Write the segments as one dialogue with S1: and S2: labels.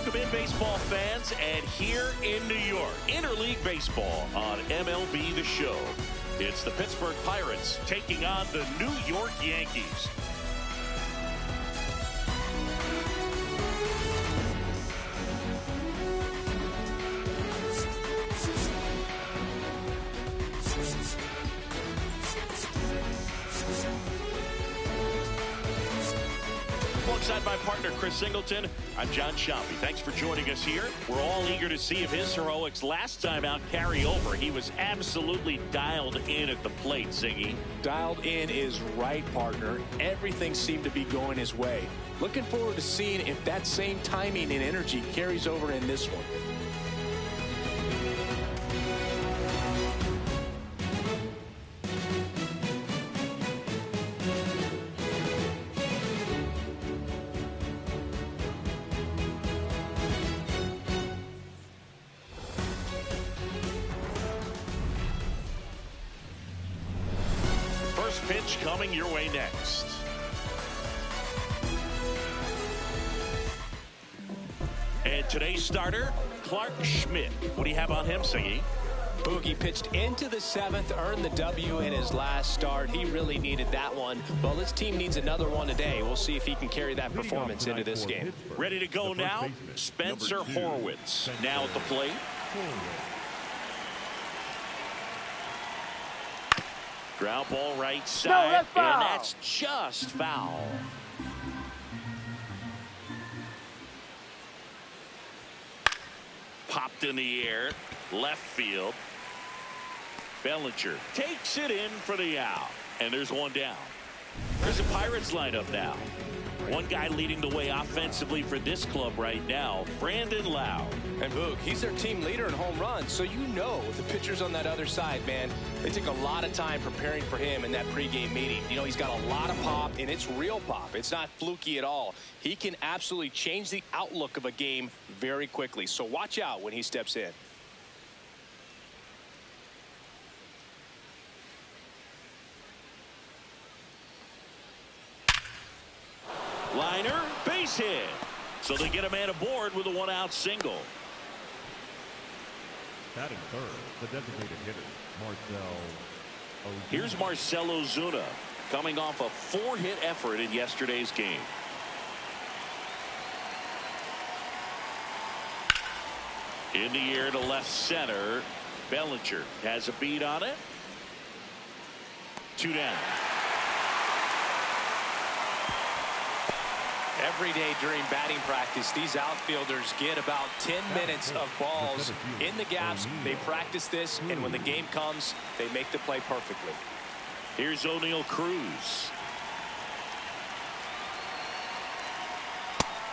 S1: Welcome in, baseball fans, and here in New York, interleague baseball on MLB The Show. It's the Pittsburgh Pirates taking on the New York Yankees. Alongside my partner, Chris Singleton, I'm John Shoppy. Thanks for joining us here. We're all eager to see if his heroics last time out carry over. He was absolutely dialed in at the plate, Singy.
S2: Dialed in is right, partner. Everything seemed to be going his way. Looking forward to seeing if that same timing and energy carries over in this one.
S1: Pitch coming your way next. And today's starter, Clarke Schmidt. What do you have on him, Singy?
S2: Boogie pitched into the seventh, earned the W in his last start. He really needed that one. Well, his team needs another one today. We'll see if he can carry that performance into this game.
S1: Ready to go now, Spencer Horwitz. Now at the plate. Ground ball right side, and that's just foul. Popped in the air, left field. Bellinger takes it in for the out, and there's one down. There's a Pirates lineup now. One guy leading the way offensively for this club right now, Brandon Lowe.
S2: And Boog, he's their team leader in home runs, so you know the pitchers on that other side, man, they took a lot of time preparing for him in that pregame meeting. You know, he's got a lot of pop, and it's real pop. It's not fluky at all. He can absolutely change the outlook of a game very quickly, so watch out when he steps in.
S1: Liner, base hit. So they get a man aboard with a one-out single.
S3: Batting third, the designated hitter, Marcell Ozuna.
S1: Here's Marcell Ozuna, coming off a 4-hit effort in yesterday's game. In the air to left center. Bellinger has a beat on it. 2 down.
S2: Every day during batting practice, these outfielders get about 10 minutes of balls in the gaps. They practice this, and when the game comes, they make the play perfectly.
S1: Here's O'Neal Cruz.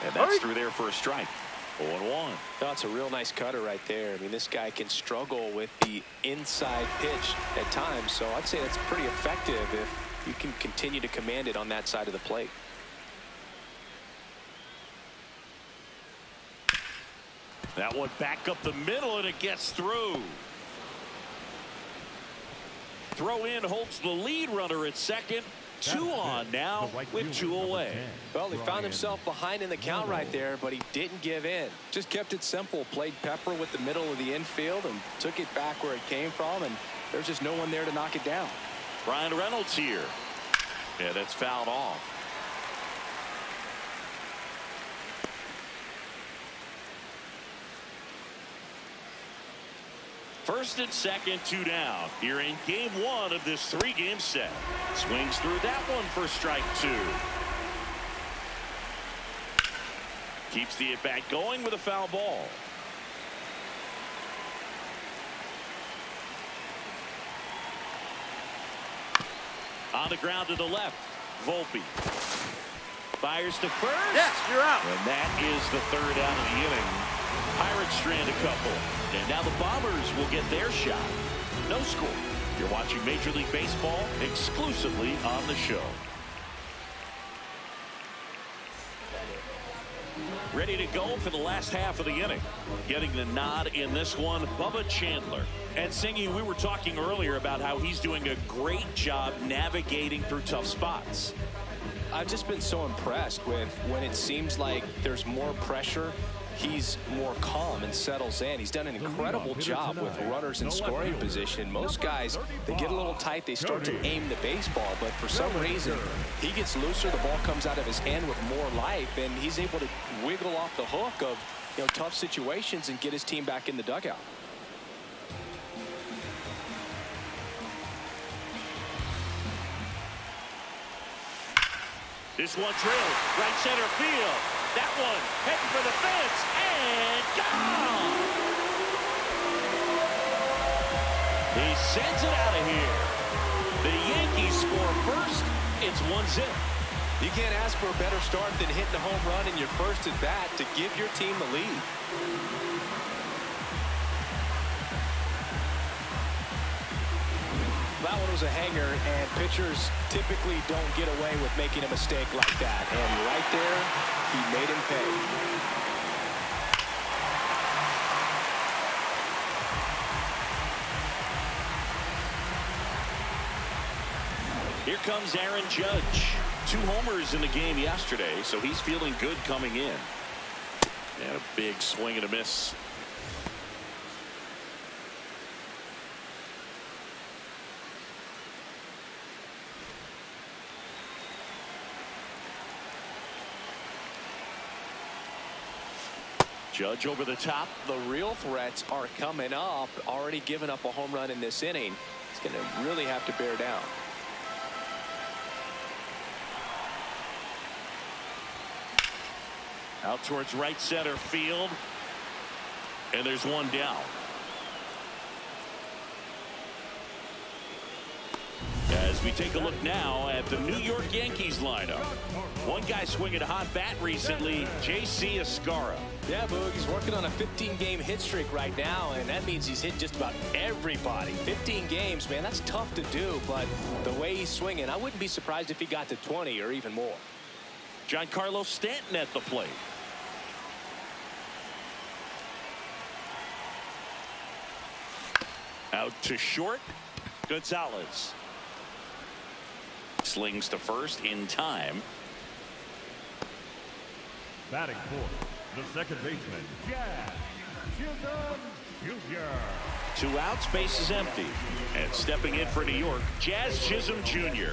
S1: And that's through there for a strike. 0-1.
S2: That's a real nice cutter right there. I mean, this guy can struggle with the inside pitch at times, so I'd say that's pretty effective if you can continue to command it on that side of the plate.
S1: That one back up the middle, and it gets through. Throw in holds the lead runner at second. 2 on now with 2 away.
S2: Well, he found himself behind in the count right there, but he didn't give in. Just kept it simple. Played pepper with the middle of the infield and took it back where it came from, and there's just no one there to knock it down.
S1: Brian Reynolds here. Yeah, that's fouled off. First and second, 2 down. Here in game 1 of this 3-game set. Swings through that one for strike 2. Keeps the at-bat going with a foul ball. On the ground to the left. Volpe. Fires to first.
S4: Yes, you're out.
S1: And that is the 3rd out of the inning. Pirates strand a couple. And now the Bombers will get their shot. No score. You're watching Major League Baseball exclusively on the show. Ready to go for the last half of the inning. Getting the nod in this one, Bubba Chandler. And Singy, we were talking earlier about how he's doing a great job navigating through tough spots.
S2: I've just been so impressed with when it seems like there's more pressure he's more calm and settles in. He's done an incredible job with runners in scoring position. Most guys, they get a little tight, they start to aim the baseball, but for some reason, he gets looser, the ball comes out of his hand with more life, and he's able to wiggle off the hook of tough situations and get his team back in the dugout.
S1: This one drilled right center field. That one heading for the fence and gone. He sends it out of here. The Yankees score first. It's 1-0.
S2: You can't ask for a better start than hitting a home run in your first at bat to give your team the lead. That one was a hanger, and pitchers typically don't get away with making a mistake like that. And right there, he made him pay.
S1: Here comes Aaron Judge. 2 homers in the game yesterday, so he's feeling good coming in. And a big swing and a miss. Judge over the top.
S2: The real threats are coming up. Already given up a home run in this inning. He's going to really have to bear down.
S1: Out towards right center field. And there's one down. As we take a look now at the New York Yankees lineup. One guy swinging a hot bat recently, J.C. Escarra.
S2: Yeah, Boog, he's working on a 15-game hit streak right now, and that means he's hit just about everybody. 15 games, man, that's tough to do, but the way he's swinging, I wouldn't be surprised if he got to 20 or even more.
S1: Giancarlo Stanton at the plate. Out to short, Gonzalez. Slings to first in time.
S3: Batting fourth, the second baseman, Jazz Chisholm Jr.
S1: 2 outs, base is empty. And stepping in for New York, Jazz Chisholm Jr.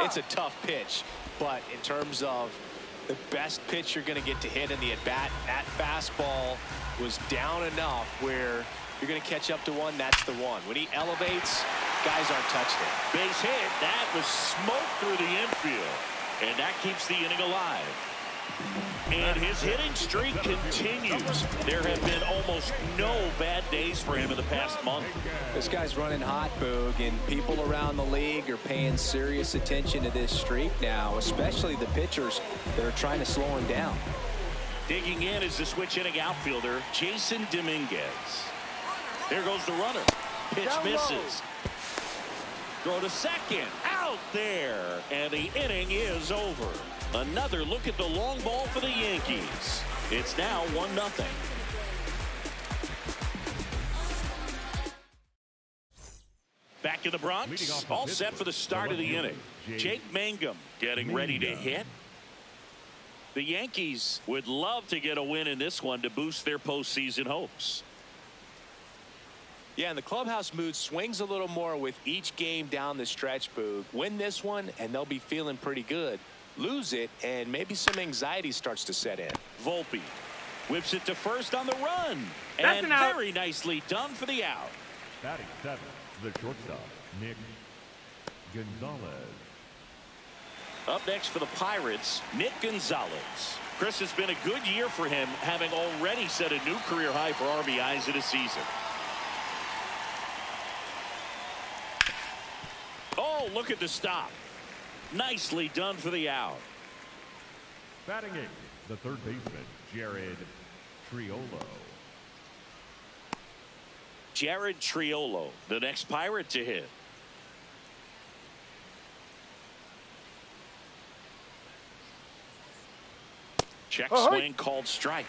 S2: It's a tough pitch, but in terms of the best pitch you're going to get to hit in the at-bat, that fastball was down enough where you're going to catch up to one. That's the one. When he elevates, guys aren't touched it.
S1: Base hit. That was smoke through the infield. And that keeps the inning alive. And his hitting streak continues. There have been almost no bad days for him in the past month.
S2: This guy's running hot, Boog, and people around the league are paying serious attention to this streak now, especially the pitchers that are trying to slow him down.
S1: Digging in is the switch hitting outfielder, Jason Dominguez. There goes the runner. Pitch misses. Throw to second. Out there. And the inning is over. Another look at the long ball for the Yankees. It's now 1-0. Back in the Bronx. All set for the start of the inning. Jake Mangum getting ready to hit. The Yankees would love to get a win in this one to boost their postseason hopes.
S2: Yeah, and the clubhouse mood swings a little more with each game down the stretch, Boog. Win this one, and they'll be feeling pretty good. Lose it, and maybe some anxiety starts to set in.
S1: Volpe whips it to first on the run. And very nicely done for the out.
S3: Batting seventh, the shortstop, Nick Gonzalez.
S1: Up next for the Pirates, Nick Gonzalez. Chris, it's been a good year for him, having already set a new career high for RBIs in a season. Oh, look at the stop. Nicely done for the out.
S3: Batting eighth, the third baseman, Jared Triolo.
S1: Jared Triolo, the next Pirate to hit. Check swing called strike.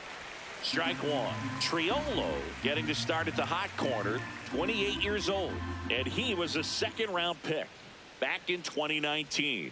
S1: Strike one. Triolo getting to start at the hot corner, 28 years old. And he was a second-round pick back in 2019.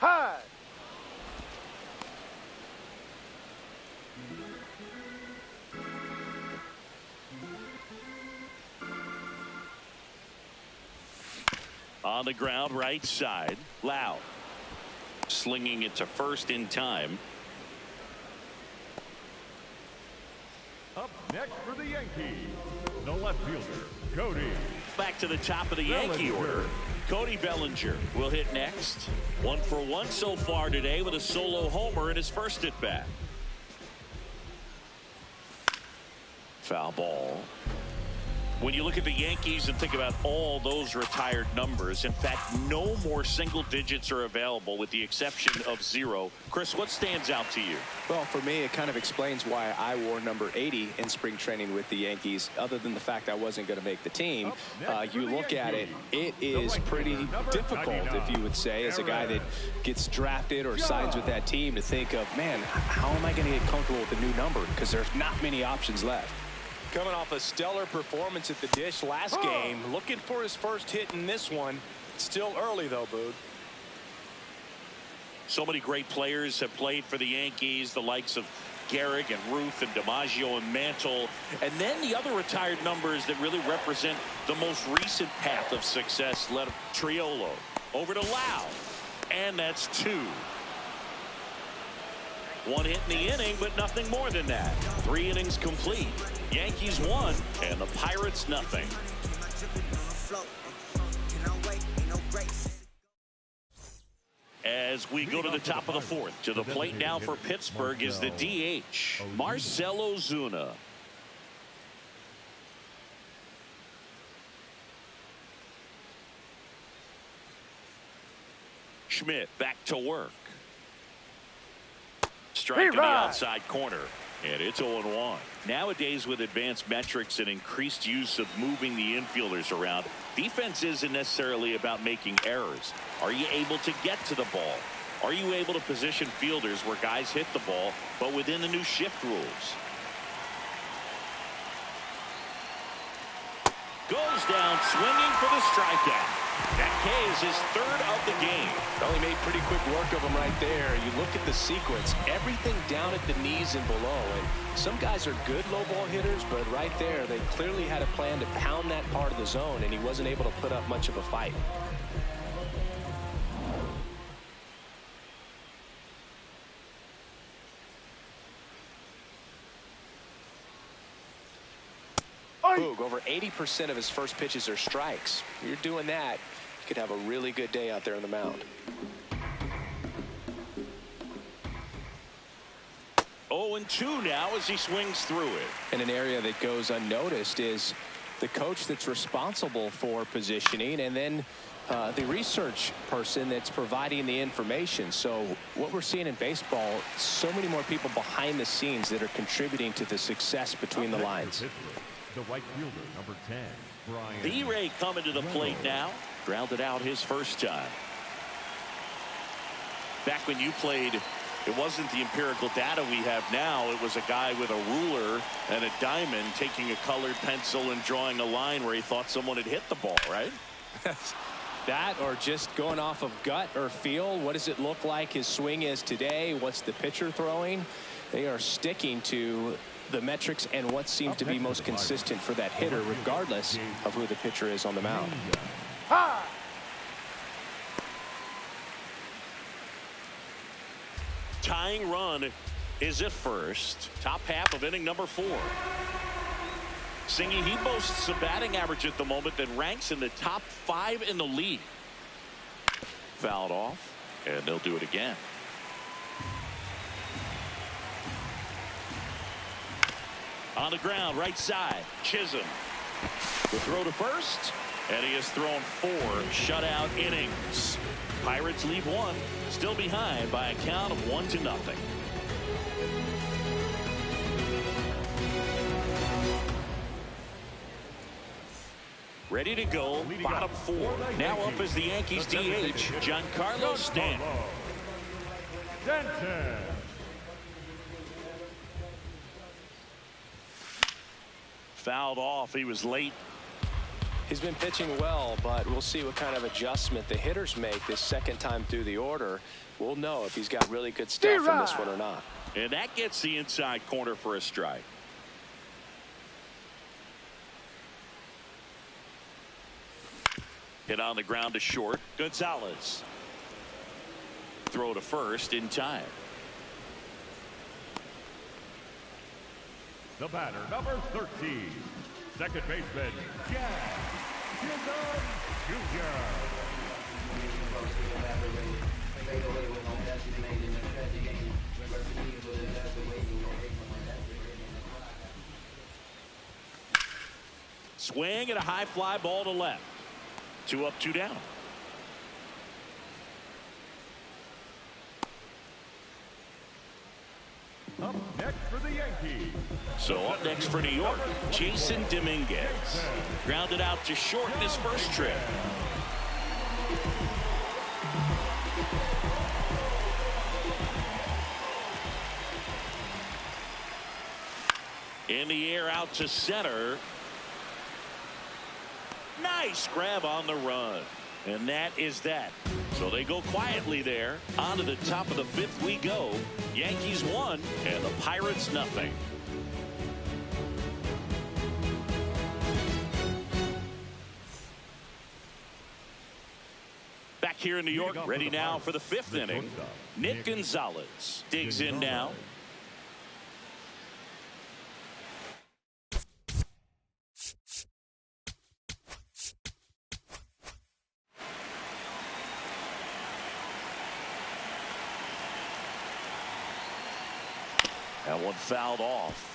S4: High.
S1: On the ground, right side. Loud. Slinging it to first in time.
S3: Up next for the Yankees, the left fielder, Cody.
S1: Back to the top of the Yankee order. Cody Bellinger will hit next. 1 for 1 so far today with a solo homer in his first at bat. Foul ball. When you look at the Yankees and think about all those retired numbers, in fact, no more single digits are available with the exception of 0. Chris, what stands out to you?
S2: Well, for me, it kind of explains why I wore number 80 in spring training with the Yankees. Other than the fact I wasn't going to make the team, you look at it, it is pretty difficult, if you would say, as a guy that gets drafted or signs with that team, to think of, man, how am I going to get comfortable with the new number? Because there's not many options left. Coming off a stellar performance at the dish last game, looking for his first hit in this one. Still early, though, Boog.
S1: So many great players have played for the Yankees, the likes of Gehrig and Ruth and DiMaggio and Mantle. And then the other retired numbers that really represent the most recent path of success led Triolo over to Lau. And that's 2. 1 hit in the inning, but nothing more than that. 3 innings complete. Yankees 1 and the Pirates nothing. As we go to the top of the 4th, to the plate now for Pittsburgh is the DH, Marcell Ozuna. Schmidt back to work. Strike in the outside corner. And it's 0-1. Nowadays, with advanced metrics and increased use of moving the infielders around, defense isn't necessarily about making errors. Are you able to get to the ball? Are you able to position fielders where guys hit the ball, but within the new shift rules? Goes down swinging for the strikeout. That K is his 3rd of the game.
S2: Well, he made pretty quick work of him right there. You look at the sequence, everything down at the knees and below. And some guys are good low ball hitters, but right there, they clearly had a plan to pound that part of the zone, and he wasn't able to put up much of a fight. Boog, over 80% of his first pitches are strikes. If you're doing that, you could have a really good day out there on the mound.
S1: 0-2 now as he swings through it.
S2: And an area that goes unnoticed is the coach that's responsible for positioning, and then the research person that's providing the information. So what we're seeing in baseball, so many more people behind the scenes that are contributing to the success between the lines.
S3: The right fielder, number 10, Brian.
S1: B-Ray coming to the plate now. Grounded out his first time. Back when you played, it wasn't the empirical data we have now. It was a guy with a ruler and a diamond taking a colored pencil and drawing a line where he thought someone had hit the ball, right?
S2: That, or just going off of gut or feel. What does it look like his swing is today? What's the pitcher throwing? They are sticking to the metrics and what seems to be most consistent for that hitter, regardless of who the pitcher is on the mound.
S1: Tying run is at first. Top half of inning number 4. Singy, he boasts a batting average at the moment that ranks in the top 5 in the league. Fouled off, and they'll do it again. On the ground, right side, Chisholm. The throw to first, and he has thrown 4 shutout innings. Pirates leave 1, still behind by a count of 1-0. Ready to go, bottom 4. Now up is the Yankees DH, Giancarlo Stanton. Fouled off. He was late.
S2: He's been pitching well, but we'll see what kind of adjustment the hitters make this second time through the order. We'll know if he's got really good stuff in this one or not.
S1: And that gets the inside corner for a strike. Hit on the ground to short. Gonzalez. Throw to first in time.
S3: The batter, number 13, second baseman, Jack Jr.
S1: Swing and a high fly ball to left. 2 up, 2 down.
S3: Up next for the Yankees.
S1: So up next for New York, Jason Dominguez. Grounded out to short in his first trip. In the air out to center. Nice grab on the run. And that is that. So they go quietly there. On to the top of the 5th we go. Yankees 1 and the Pirates nothing. Back here in New York, ready now for the 5th inning. Nick Gonzalez digs in now. That one fouled off.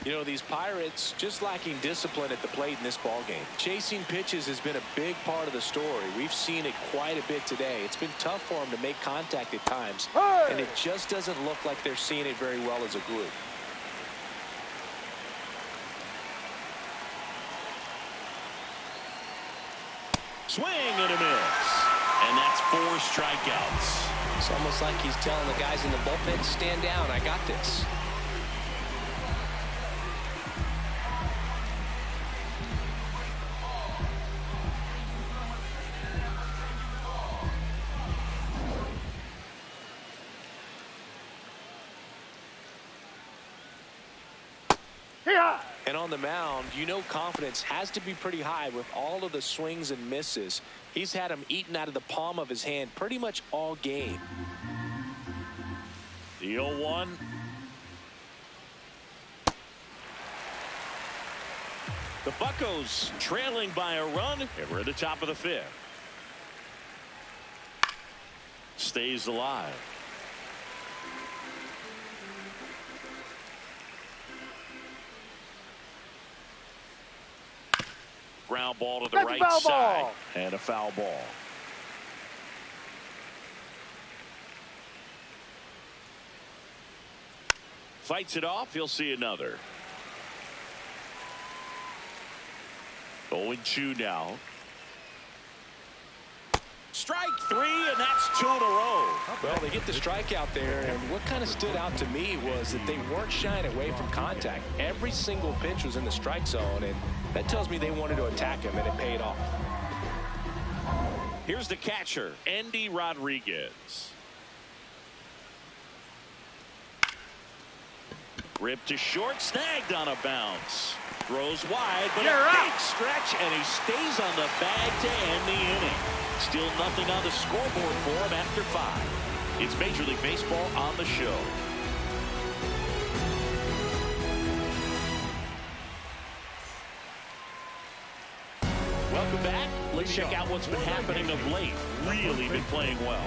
S2: You know, these Pirates just lacking discipline at the plate in this ballgame. Chasing pitches has been a big part of the story. We've seen it quite a bit today. It's been tough for them to make contact at times, and it just doesn't look like they're seeing it very well as a group.
S1: Swing and a miss. And that's 4 strikeouts.
S2: It's almost like he's telling the guys in the bullpen to stand down. I got this. And on the mound, you know confidence has to be pretty high with all of the swings and misses. He's had them eaten out of the palm of his hand pretty much all game.
S1: The 0-1. The Buccos trailing by a run, and we're at the top of the 5th. Stays alive. Ground ball to the right side. And a foul ball. Fights it off. He'll see another. 0-2 now. Strike 3, and that's 2 in a row.
S2: Well, they get the strikeout there, and what kind of stood out to me was that they weren't shying away from contact. Every single pitch was in the strike zone, and that tells me they wanted to attack him, and it paid off.
S1: Here's the catcher, Andy Rodriguez. Ripped to short, snagged on a bounce. Throws wide, but a big stretch, and he stays on the bag to end the inning. Still nothing on the scoreboard for him after 5. It's Major League Baseball on the show. Welcome back. Let's check out what's been happening of late. Really been playing well.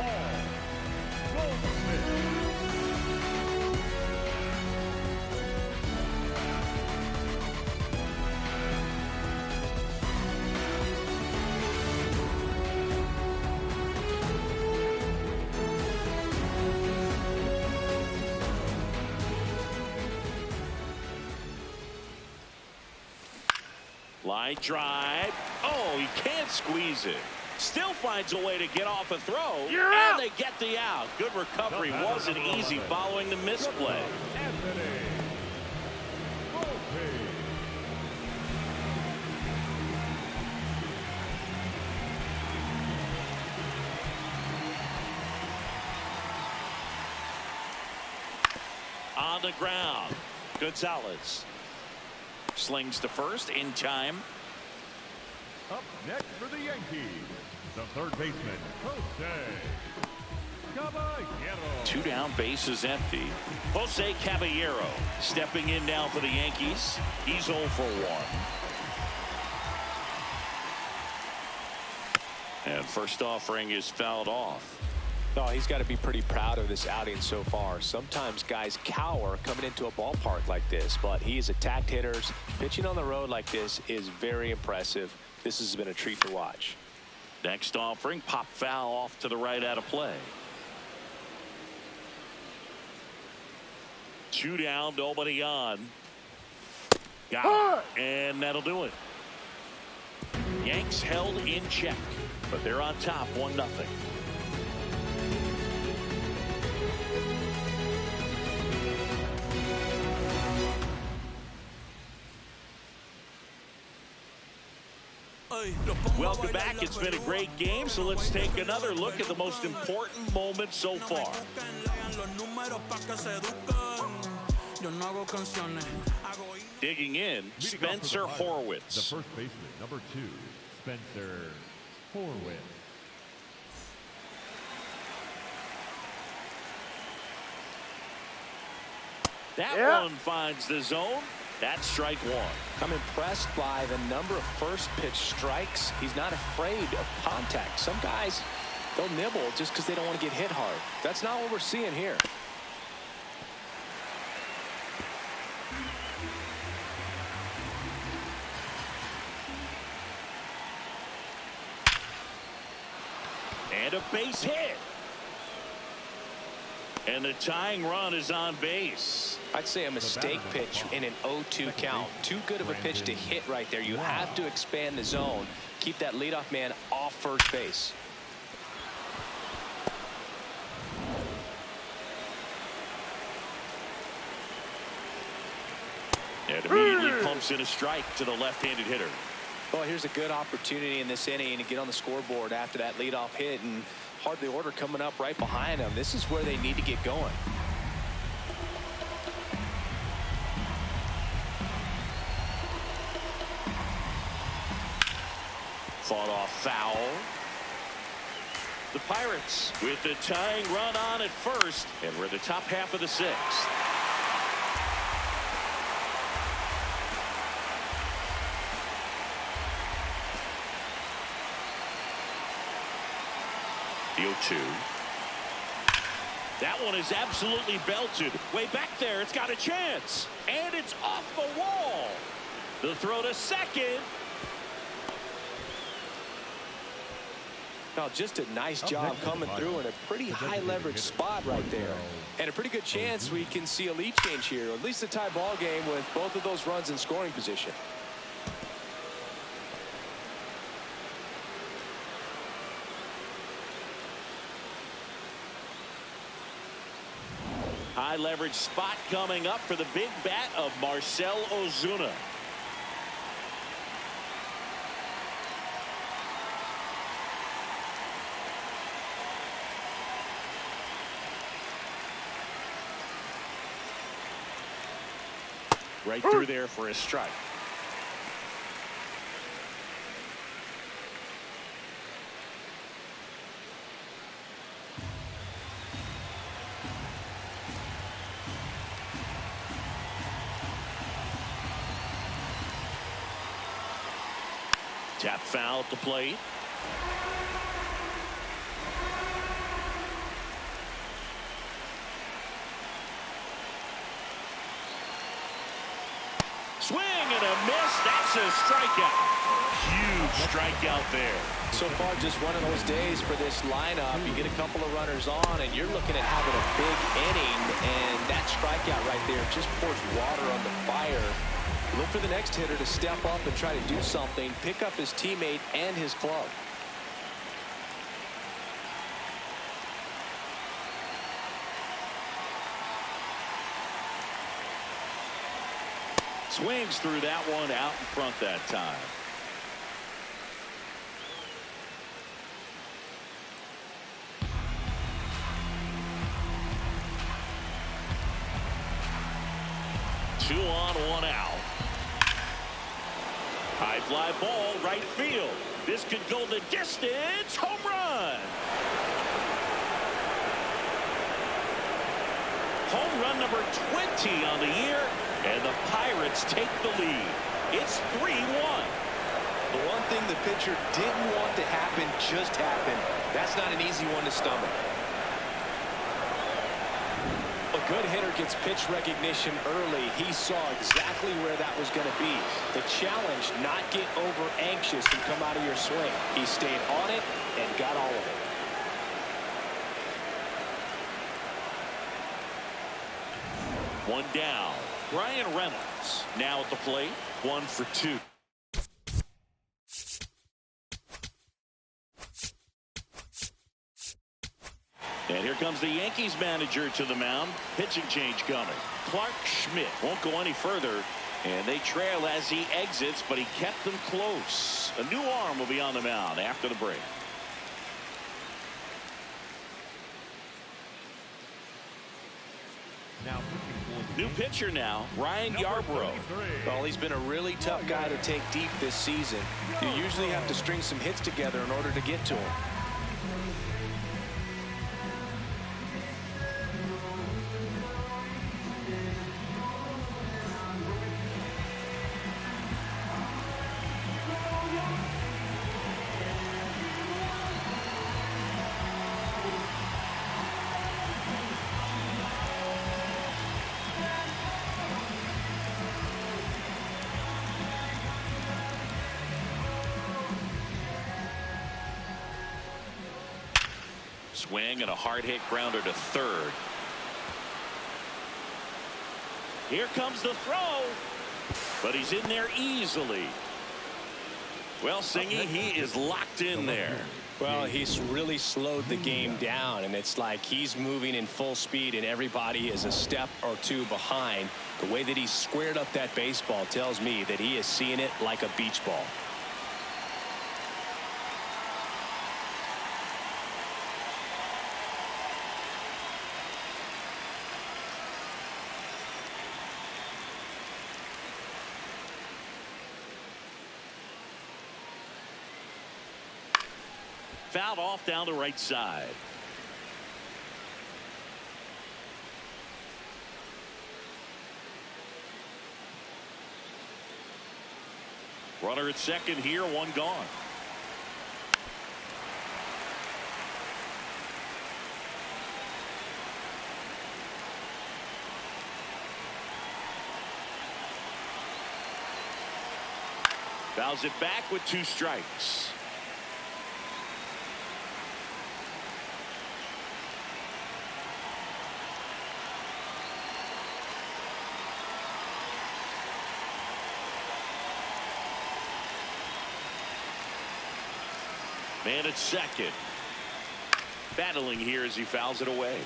S1: Line drive. Oh, he can't squeeze it. Still finds a way to get off a throw. And they get the out. Good recovery. Wasn't easy following the misplay. On the ground. Gonzalez slings to first in time.
S3: Up next for the Yankees, the third baseman, Jose Caballero.
S1: 2 down, bases empty. Jose Caballero stepping in now for the Yankees. He's 0 for 1. And first offering is fouled off.
S2: Oh, he's got to be pretty proud of this outing so far. Sometimes guys cower coming into a ballpark like this, but he's attacked hitters. Pitching on the road like this is very impressive. This has been a treat to watch.
S1: Next offering, pop foul off to the right, out of play. 2 down, nobody on. Got it. And that'll do it. Yanks held in check, but they're on top 1-0. Welcome back. It's been a great game, so let's take another look at the most important moments so far. Digging in, Spencer Horwitz.
S3: The first baseman, number 2, Spencer Horwitz.
S1: That one finds the zone. That's strike 1.
S2: I'm impressed by the number of first pitch strikes. He's not afraid of contact. Some guys, they'll nibble just because they don't want to get hit hard. That's not what we're seeing here.
S1: And a base hit. And the tying run is on base.
S2: I'd say a mistake pitch in an 0-2 count. Too good of a pitch to hit right there. You have to expand the zone. Keep that leadoff man off first base.
S1: And immediately pumps in a strike to the left-handed hitter.
S2: Well, here's a good opportunity in this inning to get on the scoreboard after that leadoff hit, and hardly order coming up right behind them. This is where they need to get going.
S1: Fought off foul. The Pirates with the tying run on at first, and we're in the top half of the 6th. The 0-2. That one is absolutely belted. Way back there, it's got a chance. And it's off the wall. The throw to second.
S2: Now, just a nice job coming through in a pretty high leverage spot right there. And a pretty good chance we can see a lead change here, or at least a tie ball game with both of those runs in scoring position.
S1: High leverage spot coming up for the big bat of Marcell Ozuna. Right through there for a strike. Tap foul at the plate. Swing and a miss. That's a strikeout. Huge strikeout there.
S2: So far, just one of those days for this lineup. You get a couple of runners on, and you're looking at having a big inning, and that strikeout right there just pours water on the fire. Look for the next hitter to step up and try to do something, pick up his teammate and his glove.
S1: Swings through that one out in front that time. 2 on, 1 out. High fly ball, right field. This could go the distance. Home run. Home run number 20 on the year, and the Pirates take the lead. It's 3-1.
S2: The one thing the pitcher didn't want to happen just happened. That's not an easy one to stomach. A good hitter gets pitch recognition early. He saw exactly where that was going to be. The challenge, not get over anxious and come out of your swing. He stayed on it and got all of it.
S1: One down. Brian Reynolds now at the plate. 1 for 2. And here comes the Yankees manager to the mound. Pitching change coming. Clarke Schmidt won't go any further. And they trail as he exits, but he kept them close. A new arm will be on the mound after the break.
S3: Now pitching for the
S1: New pitcher now, Ryan Yarbrough.
S2: Well, he's been a really tough guy to take deep this season. You usually have to string some hits together in order to get to him.
S1: Swing and a hard hit grounder to third. Here comes the throw, but he's in there easily. Well, Singy, he is locked in there.
S2: Well, he's really slowed the game down, and it's like he's moving in full speed and everybody is a step or two behind. The way that he squared up that baseball tells me that he is seeing it like a beach ball.
S1: Fouled off down the right side. Runner at second here, 1 gone. Fouls it back with 2 strikes. Man at second. Battling here as he fouls it away.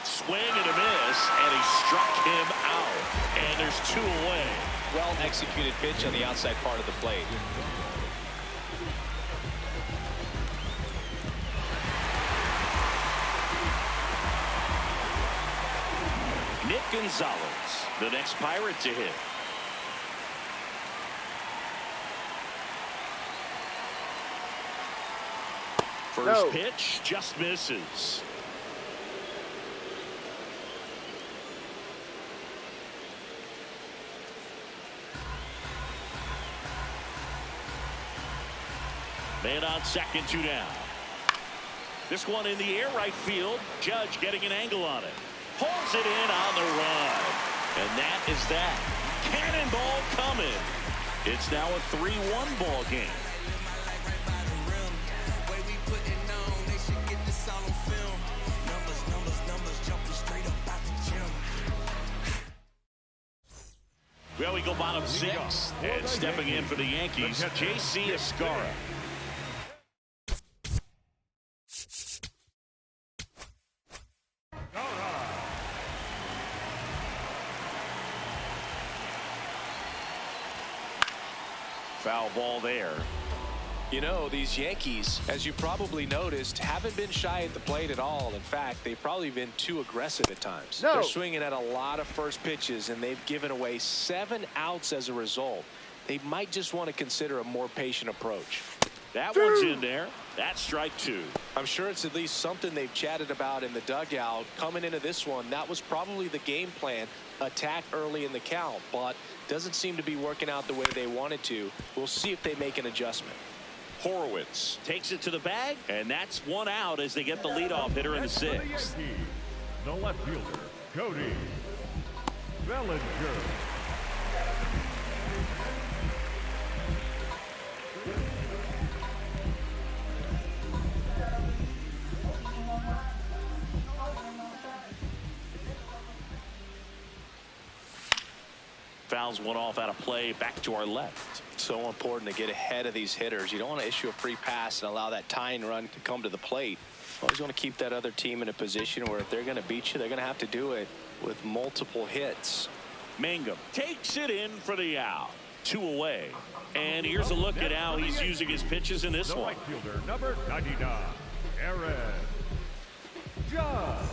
S1: Swing and a miss, and he struck him out. And there's 2 away.
S2: Well executed pitch on the outside part of the plate.
S1: Nick Gonzalez, the next Pirate to hit. First pitch just misses. Man on second, 2 down. This one in the air, right field. Judge getting an angle on it. Pulls it in on the run. And that is that. Cannonball coming. It's now a 3-1 ball game. Well, we go bottom 6. And stepping in for the Yankees, J.C. Escara. Foul ball there.
S2: You know, these Yankees, as you probably noticed, haven't been shy at the plate at all. In fact, they've probably been too aggressive at times. They're swinging at a lot of first pitches, and they've given away 7 outs as a result. They might just want to consider a more patient approach.
S1: That one's in there. That's strike 2.
S2: I'm sure it's at least something they've chatted about in the dugout. Coming into this one, that was probably the game plan. Attack early in the count, but doesn't seem to be working out the way they wanted to. We'll see if they make an adjustment.
S1: Horowitz takes it to the bag, and that's 1 out as they get the leadoff hitter in the 6th.
S3: The left fielder, Cody Bellinger.
S1: Fouls one off out of play, back to our left.
S2: So important to get ahead of these hitters. You don't want to issue a free pass and allow that tying run to come to the plate. Always want to keep that other team in a position where if they're going to beat you, they're going to have to do it with multiple hits.
S1: Mangum takes it in for the out. 2 away. And here's a look at how he's using his pitches in this one.
S3: Right fielder, number 99, Aaron Judge.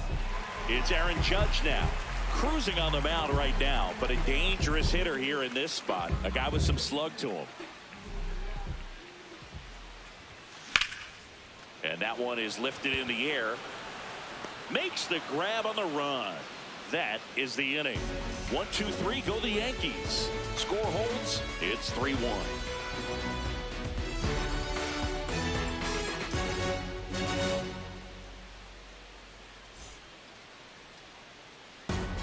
S1: It's Aaron Judge now. Cruising on the mound right now, but a dangerous hitter here in this spot. A guy with some slug to him. And that one is lifted in the air. Makes the grab on the run. That is the inning. 1-2-3, go the Yankees. Score holds. It's 3-1.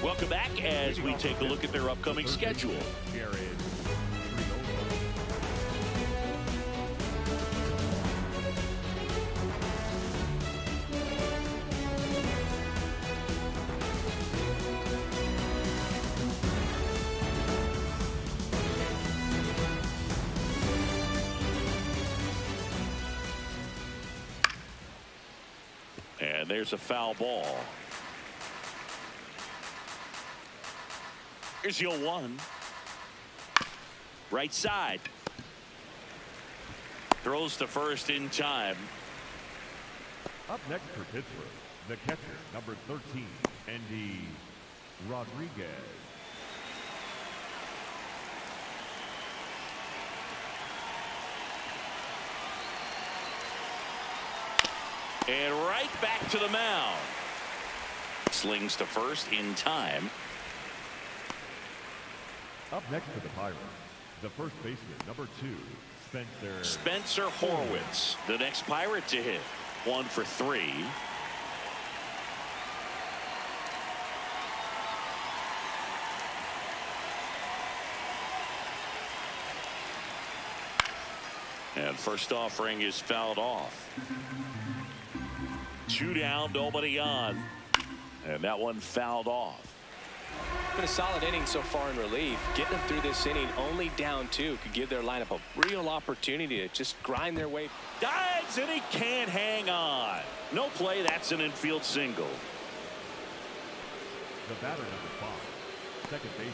S1: Welcome back as we take a look at their upcoming schedule. And there's a foul ball. Here's your 1. Right side. Throws to first in time.
S3: Up next for Pittsburgh, the catcher, number 13, Andy Rodriguez.
S1: And right back to the mound. Slings to first in time.
S3: Up next for the Pirates, the first baseman, number 2,
S1: Spencer Horowitz, the next Pirate to hit. 1 for 3. And first offering is fouled off. 2 down, nobody on. And that one fouled off.
S2: Been a solid inning so far in relief. Getting them through this inning only down 2 could give their lineup a real opportunity to just grind their way.
S1: Dives and he can't hang on. No play. That's an infield single.
S3: The batter, number 5, second baseman,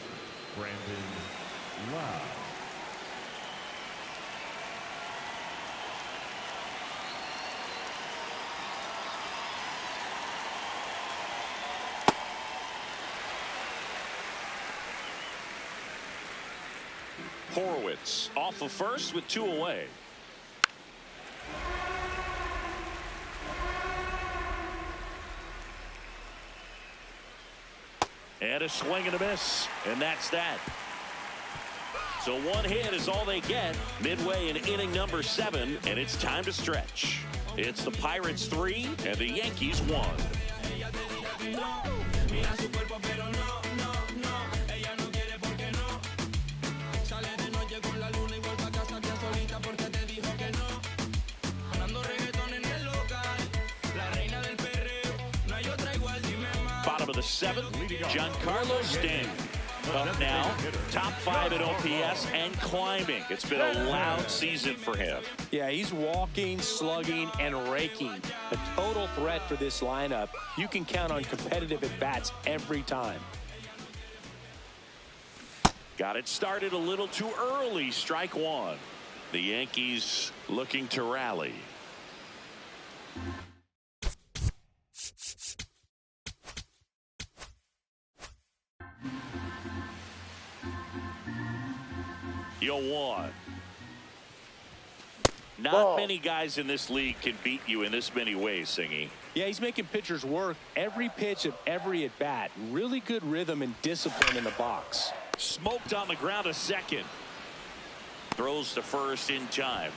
S3: Brandon Lowe.
S1: Horowitz off of first with 2 away. And a swing and a miss. And that's that. So 1 hit is all they get midway in inning number 7. And it's time to stretch. It's the Pirates 3 and the Yankees 1. Bottom of the 7th, Giancarlo Stanton. Up now, top 5 at OPS and climbing. It's been a loud season for him.
S2: Yeah, he's walking, slugging, and raking. A total threat for this lineup. You can count on competitive at-bats every time.
S1: Got it started a little too early. Strike 1. The Yankees looking to rally. You'll want. Not many guys in this league can beat you in this many ways, Singy.
S2: Yeah, he's making pitchers work every pitch of every at bat. Really good rhythm and discipline in the box.
S1: Smoked on the ground a second. Throws to first in time.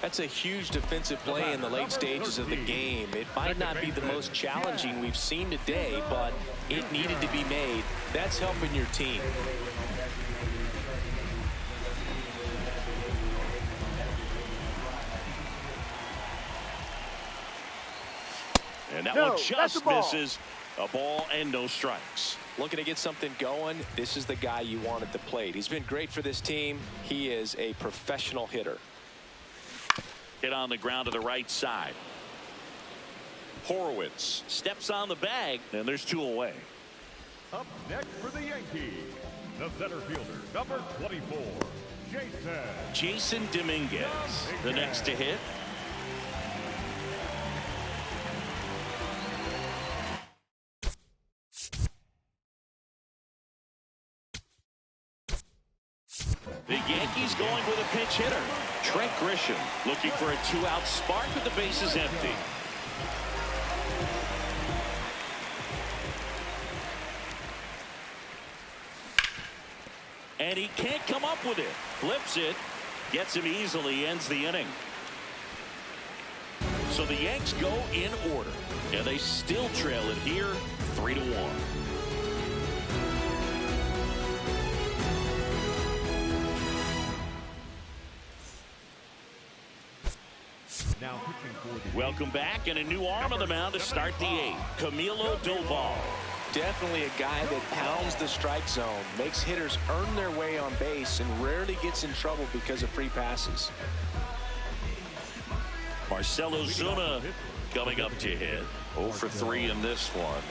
S2: That's a huge defensive play in the late stages of the game. It might not be the most challenging we've seen today, but it needed to be made. That's helping your team.
S1: And that one just misses. A ball and no strikes.
S2: Looking to get something going. This is the guy you want at the plate. He's been great for this team. He is a professional hitter.
S1: Hit on the ground to the right side. Horowitz steps on the bag, and there's two away.
S3: Up next for the Yankees, the center fielder, number 24,
S1: Jason Dominguez, the next to hit. The Yankees going with a pinch hitter. Trent Grisham looking for a two-out spark with the bases empty. And he can't come up with it. Flips it. Gets him easily. Ends the inning. So the Yanks go in order. And they still trail it here 3-1.
S3: Now pitching for the
S1: Welcome back, and a new arm on the mound to start the eighth. Camilo Doval.
S2: Definitely a guy that pounds the strike zone, makes hitters earn their way on base, and rarely gets in trouble because of free passes.
S1: Marcelo Zuna coming up to hit. 0 for 3 in this one.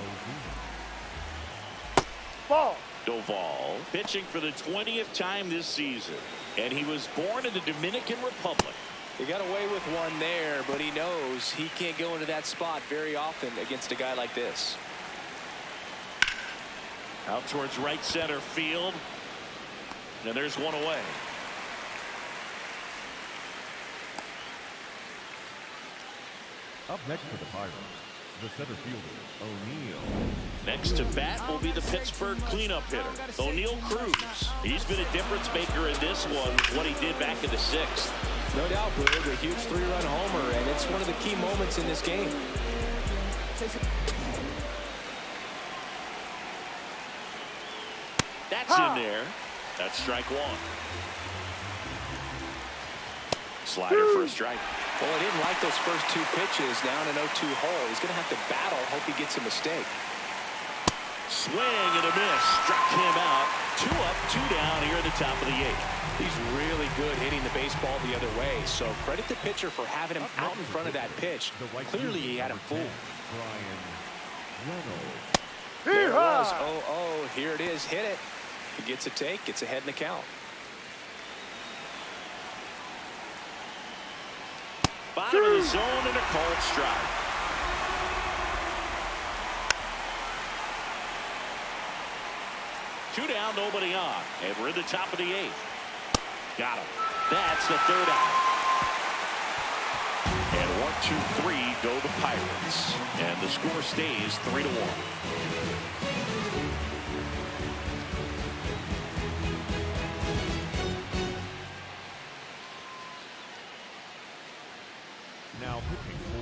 S1: Doval pitching for the 20th time this season, and he was born in the Dominican Republic.
S2: He got away with one there, but he knows he can't go into that spot very often against a guy like this.
S1: Out towards right center field. And there's one away.
S3: Up next for the Pirates, the center fielder, O'Neill.
S1: Next to bat will be the Pittsburgh cleanup hitter, O'Neill Cruz. He's been a difference maker in this one with what he did back in the 6th.
S2: No doubt, Boog, a huge 3-run homer, and it's one of the key moments in this game.
S1: That's in there. That's strike one. Slider for a strike.
S2: Well, I didn't like those first two pitches down an 0-2 hole. He's going to have to battle. Hope he gets a mistake.
S1: Swing and a miss. Struck him out. 2 up, 2 down here at the top of the 8th.
S2: He's really good hitting the baseball the other way. So credit the pitcher for having him out in front of that pitch. Clearly he had him fooled. There it was. 0-0. Here it is. Hit it. He gets a take. Gets ahead in the count.
S1: Bottom of the zone and a called strike. Two down, nobody on. And we're in the top of the 8th. Got him. That's the 3rd out. And 1, 2, 3 go the Pirates. And the score stays 3-1.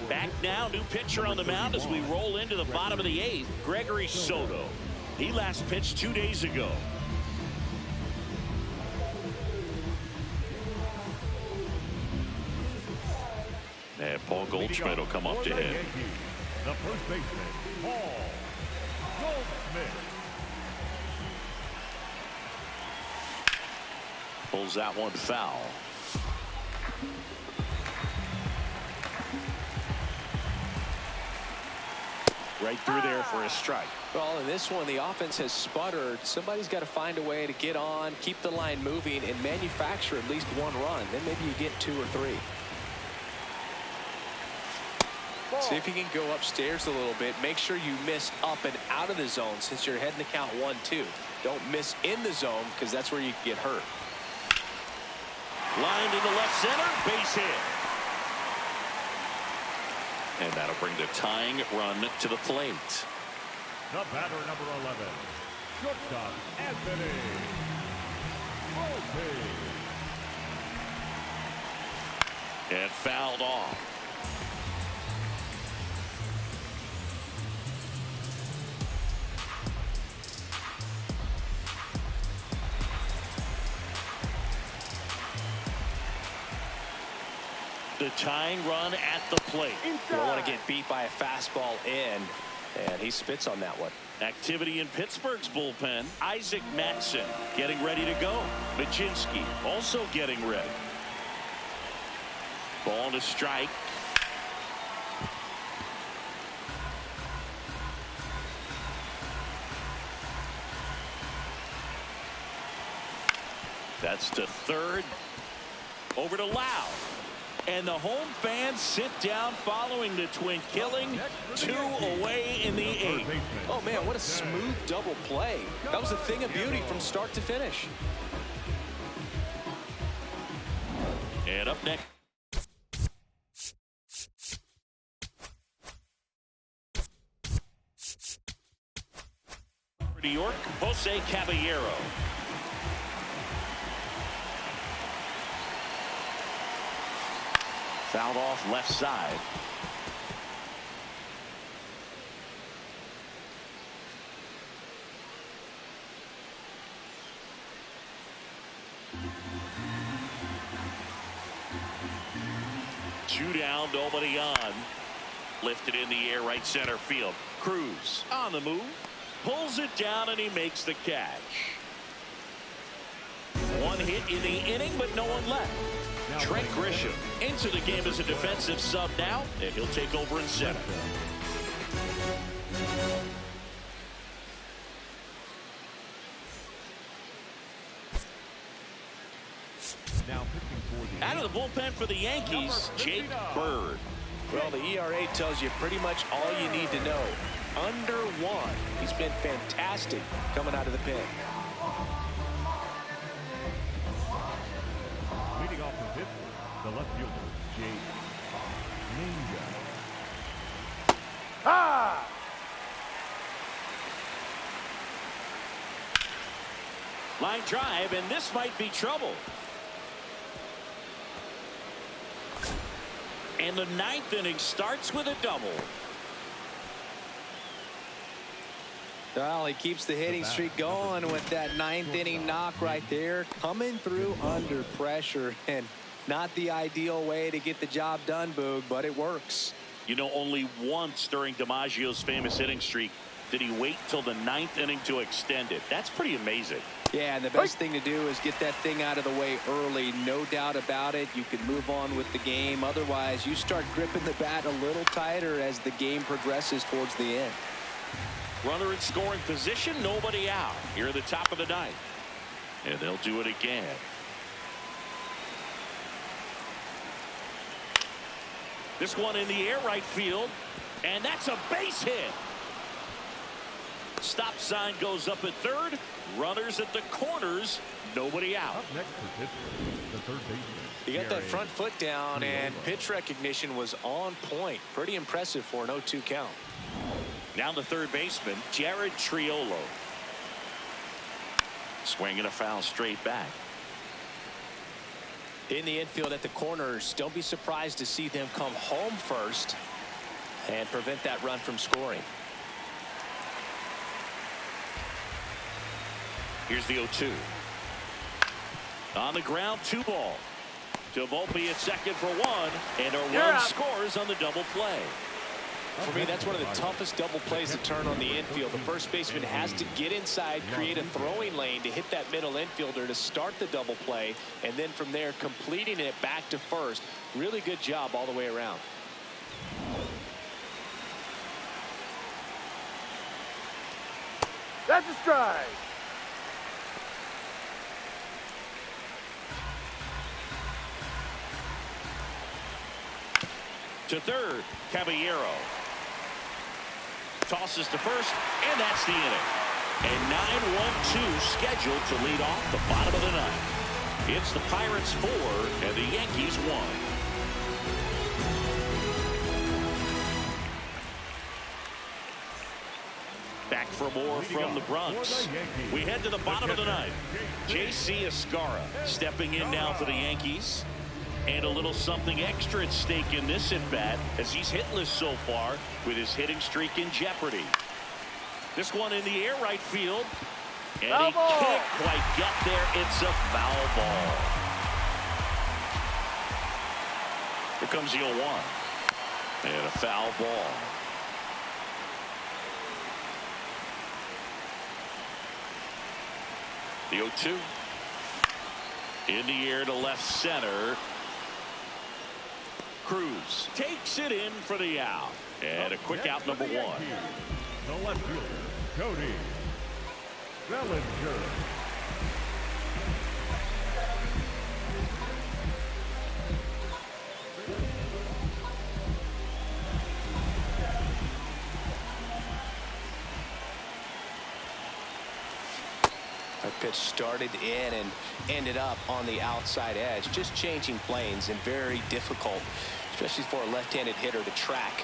S1: Back now, new pitcher on the mound as we roll into the bottom of the 8th, Gregory Soto. He last pitched 2 days ago. And Paul Goldschmidt will come up to hit.
S3: The first baseman, Paul Goldschmidt.
S1: Pulls that one foul. Right through there for a strike.
S2: Well, in this one, the offense has sputtered. Somebody's got to find a way to get on, keep the line moving, and manufacture at least one run. Then maybe you get 2 or 3. See if you can go upstairs a little bit. Make sure you miss up and out of the zone since you're heading to count 1-2. Don't miss in the zone because that's where you get hurt.
S1: Lined into left center, base hit. And that'll bring the tying run to the plate.
S3: The batter, number 11, shortstop, Anthony Volpe.
S1: And fouled off. The tying run at the plate.
S2: You don't want to get beat by a fastball in, and he spits on that one.
S1: Activity in Pittsburgh's bullpen. Isaac Matson getting ready to go. Majinski also getting ready. Ball to strike. That's to third. Over to Lau. And the home fans sit down following the twin killing. 2 away in the 8th.
S2: Oh, man, what a smooth double play. That was a thing of beauty from start to finish.
S1: And up next. For New York, Jose Caballero. Fouled off left side. Two down, nobody on. Lifted in the air, right center field. Cruz on the move. Pulls it down and he makes the catch. 1 hit in the inning, but no one left. Trent Grisham into the game as a defensive sub now, and he'll take over in center. Out of the bullpen for the Yankees, Jake Bird.
S2: Well, the ERA tells you pretty much all you need to know. Under 1. He's been fantastic coming out of the pen.
S3: Leading off the Pittsburgh, the left fielder, Jake Ninja.
S1: Line drive, and this might be trouble. And the 9th inning starts with a double.
S2: Well, he keeps the hitting streak going with that 9th inning knock right there. Coming through under pressure, and not the ideal way to get the job done, Boog, but it works.
S1: You know, only once during DiMaggio's famous hitting streak did he wait till the 9th inning to extend it. That's pretty amazing.
S2: Yeah, and the best thing to do is get that thing out of the way early. No doubt about it. You can move on with the game. Otherwise, you start gripping the bat a little tighter as the game progresses towards the end.
S1: Runner in scoring position, nobody out. Here at the top of the 9th. And they'll do it again. This one in the air, right field. And that's a base hit. Stop sign goes up at third. Runners at the corners, nobody out.
S3: Up next for Pittsburgh, the third baseman.
S2: He got that front foot down, and pitch recognition was on point. Pretty impressive for an 0-2 count.
S1: Now the third baseman, Jared Triolo. Swinging a foul straight back.
S2: In the infield at the corners, don't be surprised to see them come home first and prevent that run from scoring.
S1: Here's the 0-2. On the ground, 2 ball. To Volpe at second for 1, and a run scores on the double play.
S2: For me, that's one of the toughest double plays to turn on the infield. The first baseman has to get inside, create a throwing lane to hit that middle infielder to start the double play, and then from there completing it back to first. Really good job all the way around.
S4: That's a strike.
S1: To third, Caballero. Tosses to first, and that's the inning. And 9-1-2 scheduled to lead off the bottom of the ninth. It's the Pirates 4 and the Yankees 1. Back for more from the Bronx. We head to the bottom of the ninth. J.C. Escarra stepping in now for the Yankees. And a little something extra at stake in this at-bat as he's hitless so far with his hitting streak in jeopardy. This one in the air right field. And he can't quite get there. It's a foul ball. Here comes the 0-1. And a foul ball. The 0-2. In the air to left center. Cruz takes it in for the out. And a quick out, number 1.
S3: The left fielder, Cody Bellinger.
S2: That pitch started in and ended up on the outside edge, just changing planes, and very difficult, especially for a left-handed hitter, to track.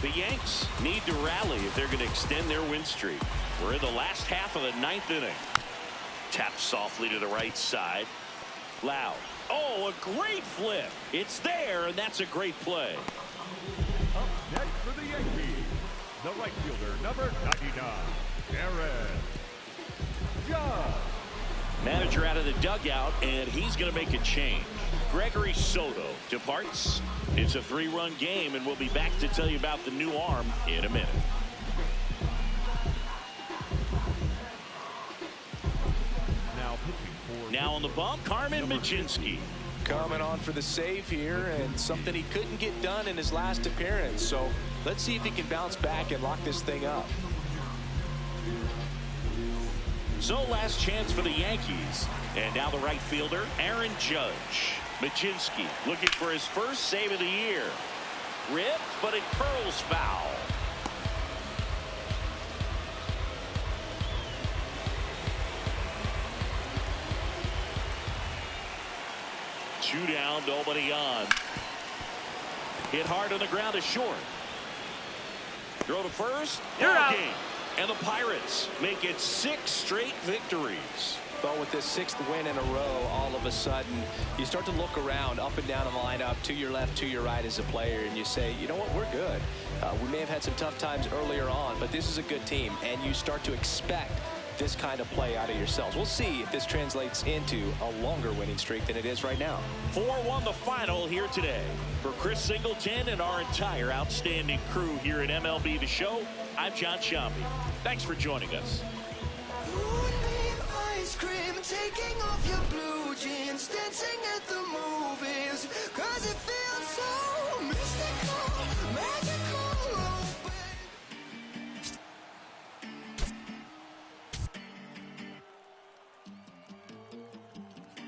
S1: The Yanks need to rally if they're going to extend their win streak. We're in the last half of the ninth inning. Tapped softly to the right side. Loud. Oh, a great flip. It's there, and that's a great play.
S3: Up next for the Yankees, the right fielder, number 99, Aaron Judge.
S1: Manager out of the dugout, and he's going to make a change. Gregory Soto departs. It's a 3-run game, and we'll be back to tell you about the new arm in a minute. Now on the bump, Carmen Mlodzinski.
S2: Coming on for the save here, and something he couldn't get done in his last appearance. So let's see if he can bounce back and lock this thing up.
S1: So last chance for the Yankees. And now the right fielder, Aaron Judge. Mlodzinski looking for his first save of the year. Ripped, but it curls foul. Two down, nobody on. Hit hard on the ground is short. Throw to first.
S4: You're out.
S1: Game. And the Pirates make it 6 straight victories.
S2: But with this 6th win in a row, all of a sudden, you start to look around up and down the lineup, to your left, to your right as a player, and you say, you know what, we're good. We may have had some tough times earlier on, but this is a good team, and you start to expect this kind of play out of yourselves. We'll see if this translates into a longer winning streak than it is right now.
S1: 4-1 the final here today. For Chris Singleton and our entire outstanding crew here at MLB The Show, I'm John Shambi. Thanks for joining us.
S5: Ice cream, taking off your blue jeans, dancing at the movies, 'cause it feels so